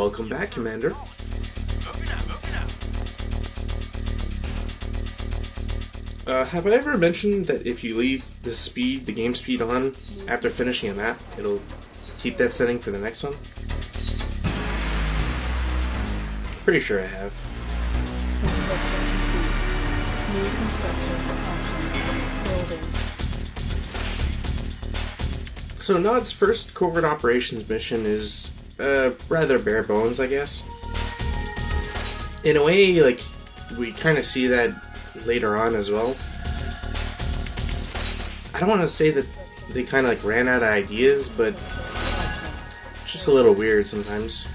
Welcome back, Commander. Have I ever mentioned that if you leave the game speed on after finishing a map, it'll keep that setting for the next one? Pretty sure I have. So Nod's first covert operations mission is rather bare bones, I guess. In a way, like, we kind of see that later on as well. I don't want to say that they kind of like ran out of ideas, but it's just a little weird sometimes.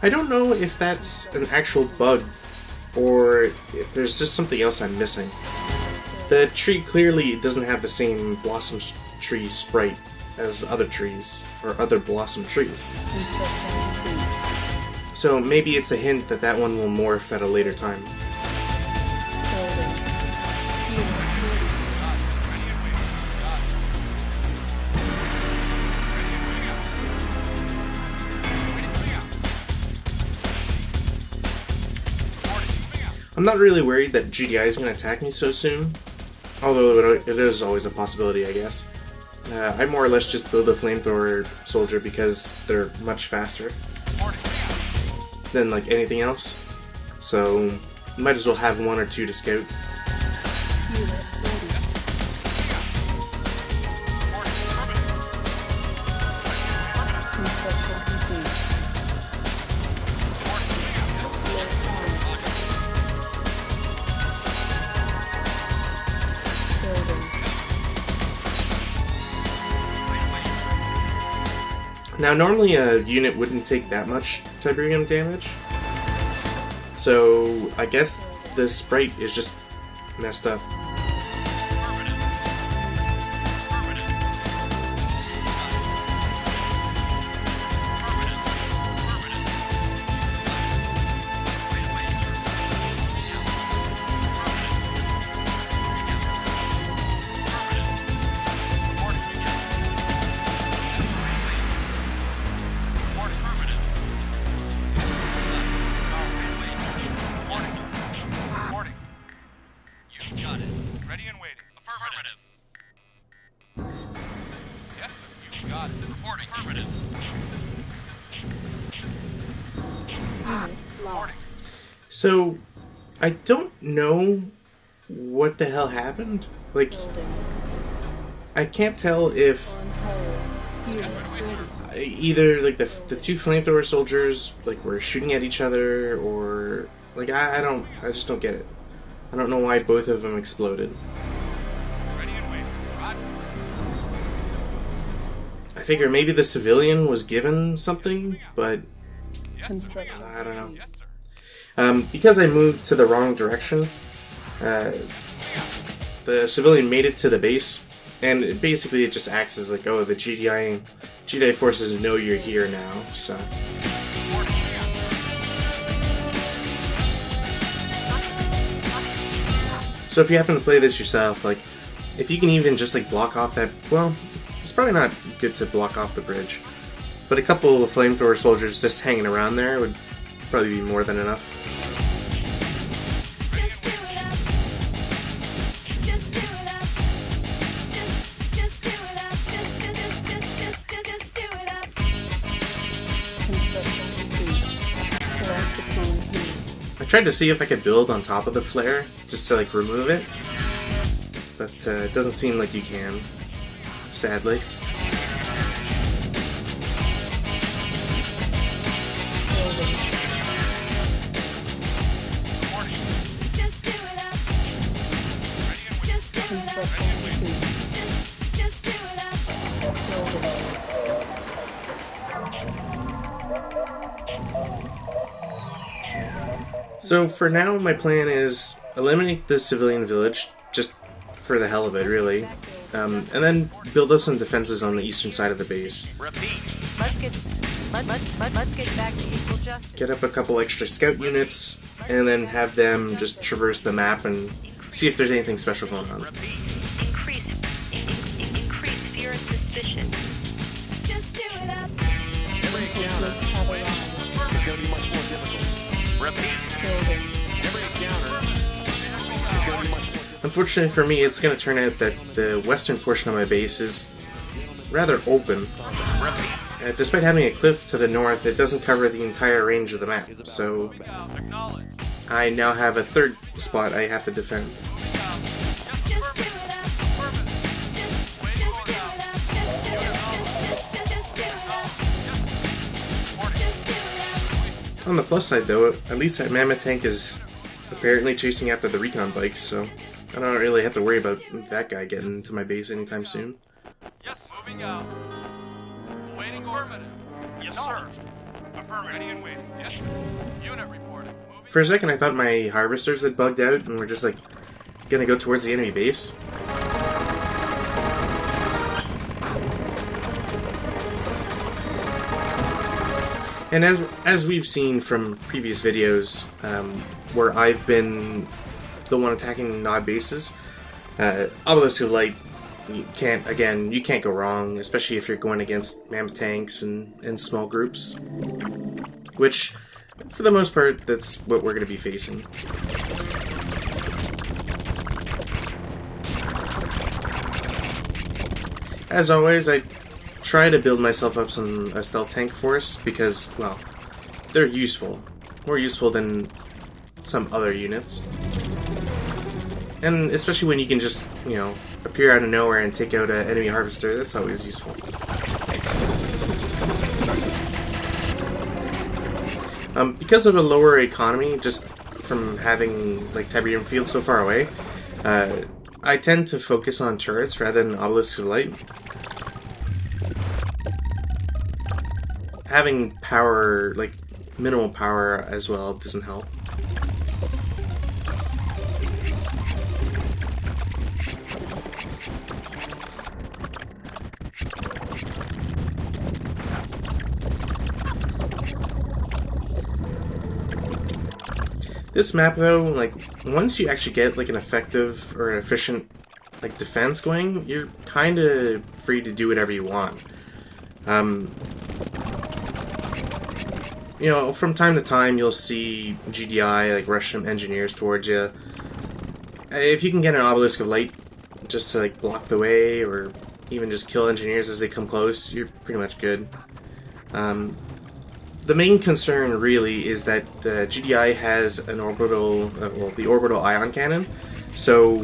I don't know if that's an actual bug, or if there's just something else I'm missing. The tree clearly doesn't have the same blossom tree sprite as other trees, or other blossom trees. So maybe it's a hint that that one will morph at a later time. I'm not really worried that GDI is going to attack me so soon, although it is always a possibility, I guess. I more or less just build a flamethrower soldier because they're much faster than like anything else, so might as well have one or two to scout. Now, normally a unit wouldn't take that much Tiberium damage, so I guess the sprite is just messed up. So, I don't know what the hell happened. Like, I can't tell if either like the two flamethrower soldiers like were shooting at each other, or like I just don't get it. I don't know why both of them exploded. I figure maybe the civilian was given something, but I don't know. Because I moved to the wrong direction, the civilian made it to the base, and it just acts as like, oh, the GDI forces know you're here now, so. So if you happen to play this yourself, like, if you can even just like block off that, well, it's probably not good to block off the bridge, but a couple of flamethrower soldiers just hanging around there would probably be more than enough. I tried to see if I could build on top of the flare, just to like remove it, but it doesn't seem like you can, sadly. So for now, my plan is eliminate the civilian village, just for the hell of it, really, and then build up some defenses on the eastern side of the base. Repeat. Let's get back to equal justice. Get up a couple extra scout units, and then have them just traverse the map and see if there's anything special going on. Increase fear and suspicion. Just do it up. Every encounter is going to be much more difficult. Repeat. Every encounter is going to be much more difficult. Unfortunately for me, it's going to turn out that the western portion of my base is rather open. Despite having a cliff to the north, it doesn't cover the entire range of the map, so I now have a third spot I have to defend. Just do it up. Just do it up. Just do it up. On the plus side though, at least that mammoth tank is apparently chasing after the recon bikes, so I don't really have to worry about that guy getting into my base anytime soon. Yes, moving out. Waiting affirmative. Yes, sir. Affirmative. Ready and waiting. Yes. Unit reporting. Moving. For a second I thought my harvesters had bugged out and were just like gonna go towards the enemy base. And as we've seen from previous videos, where I've been the one attacking nod bases, Obelisk of Light, you can't go wrong, especially if you're going against mammoth tanks and small groups. Which, for the most part, that's what we're going to be facing. As always, I try to build myself up a stealth tank force because, well, they're useful. More useful than some other units. And especially when you can just, you know, appear out of nowhere and take out an enemy harvester, that's always useful. Because of a lower economy, just from having, like, Tiberium Field so far away, I tend to focus on turrets rather than Obelisks of Light. Having power, like, minimal power as well, doesn't help. This map, though, like, once you actually get, like, an effective or an efficient, like, defense going, you're kind of free to do whatever you want. You know, from time to time, you'll see GDI, like, rush some engineers towards you. If you can get an Obelisk of Light just to, like, block the way, or even just kill engineers as they come close, you're pretty much good. The main concern really is that GDI has an orbital, the orbital ion cannon, so,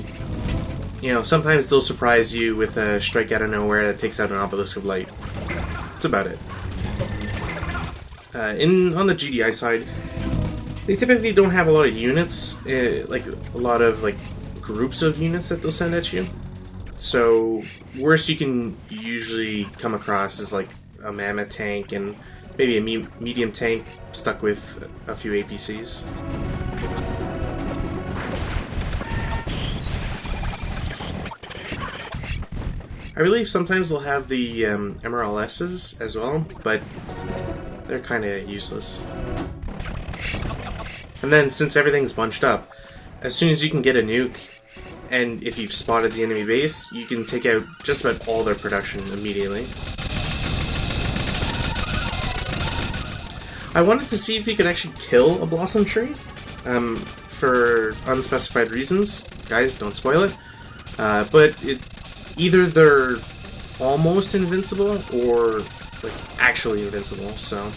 you know, sometimes they'll surprise you with a strike out of nowhere that takes out an Obelisk of Light. That's about it. On the GDI side, they typically don't have a lot of units, like a lot of like groups of units that they'll send at you. So worst you can usually come across is like a mammoth tank and maybe a medium tank stuck with a few APCs. I believe sometimes they'll have the MRLSs as well, but they're kind of useless. And then, since everything's bunched up, as soon as you can get a nuke, and if you've spotted the enemy base, you can take out just about all their production immediately. I wanted to see if you could actually kill a Blossom Tree, for unspecified reasons. Guys, don't spoil it. But either they're almost invincible, or like actually invincible, so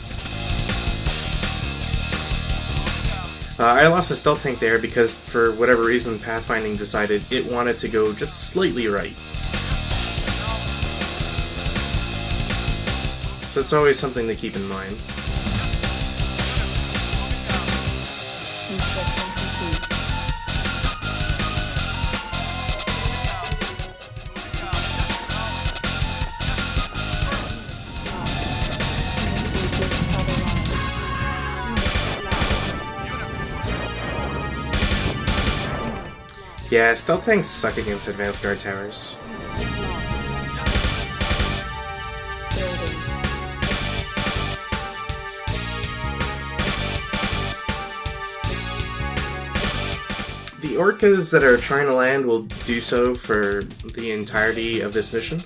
I lost a stealth tank there because for whatever reason pathfinding decided it wanted to go just slightly right. So it's always something to keep in mind. Yeah, stealth tanks suck against advanced guard towers. the orcas that are trying to land will do so for the entirety of this mission.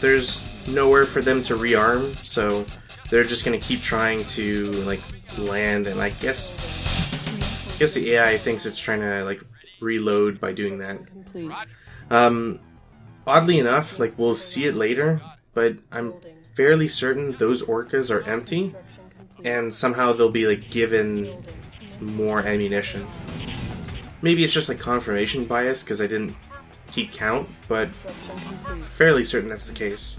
There's nowhere for them to rearm, so they're just gonna keep trying to like land, and I guess the AI thinks it's trying to like reload by doing that. Oddly enough, like we'll see it later, but I'm fairly certain those orcas are empty, and somehow they'll be like given more ammunition. Maybe it's just like confirmation bias because I didn't keep count, but fairly certain that's the case.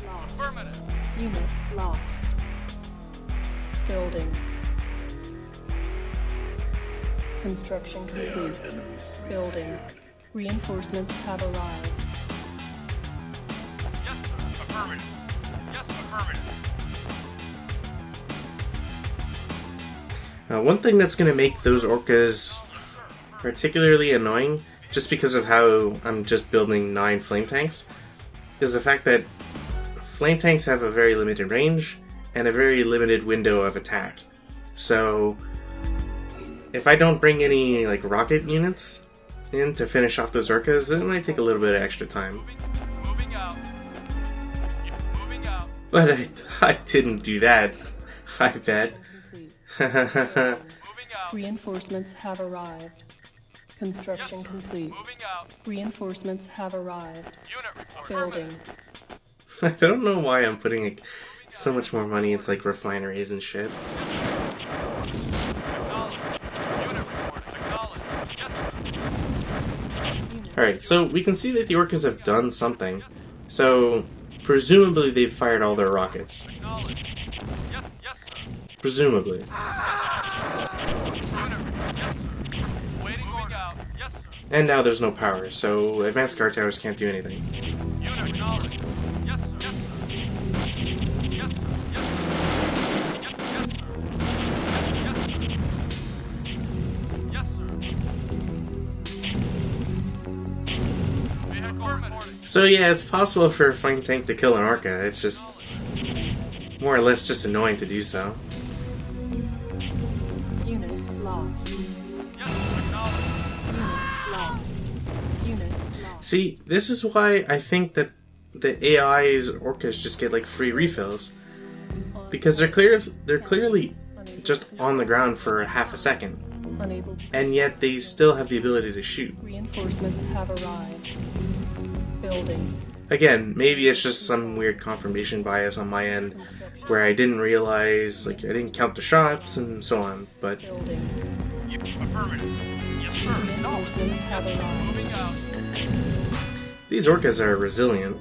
Unit lost. Building. Construction complete. Building. Reinforcements have arrived. Yes, sir. Affirmative. Yes, affirmative. One thing that's going to make those orcas particularly annoying, just because of how I'm just building 9 flame tanks, is the fact that flame tanks have a very limited range and a very limited window of attack. So if I don't bring any like rocket units in to finish off those orcas, it might take a little bit of extra time. Moving out. Moving out. But I didn't do that, I bet. Complete. Moving out. Reinforcements have arrived. Construction complete. Moving out. Reinforcements have arrived. Unit report. Building. I don't know why I'm putting like, so much more money into like refineries and shit. Acknowledge. Unit report. Acknowledge. Yes, sir. Alright, so we can see that the orcas have done something. So, presumably they've fired all their rockets. Acknowledge. Yes, yes, sir. Presumably. Unit report. Yes, sir. Waiting moving out. Yes, sir. And now there's no power, so advanced guard towers can't do anything. Unit acknowledged. Yes, sir. Yes, sir. Yes, sir. Yes, sir. Yes, sir. Vehicle reporting. So yeah, it's possible for a flame tank to kill an orca, it's just more or less just annoying to do so. Unit lost. Yes, sir. Acknowledged. Unit lost. Unit lost. See, this is why I think that the AI's orcas just get like free refills. Because they're clearly just on the ground for half a second. Unable to. And yet they still have the ability to shoot. Reinforcements have arrived. Building. Again, maybe it's just some weird confirmation bias on my end where I didn't realize, like, I didn't count the shots and so on, but Building. Affirmative. Yes, sir. Reinforcements have arrived. Moving out. these orcas are resilient.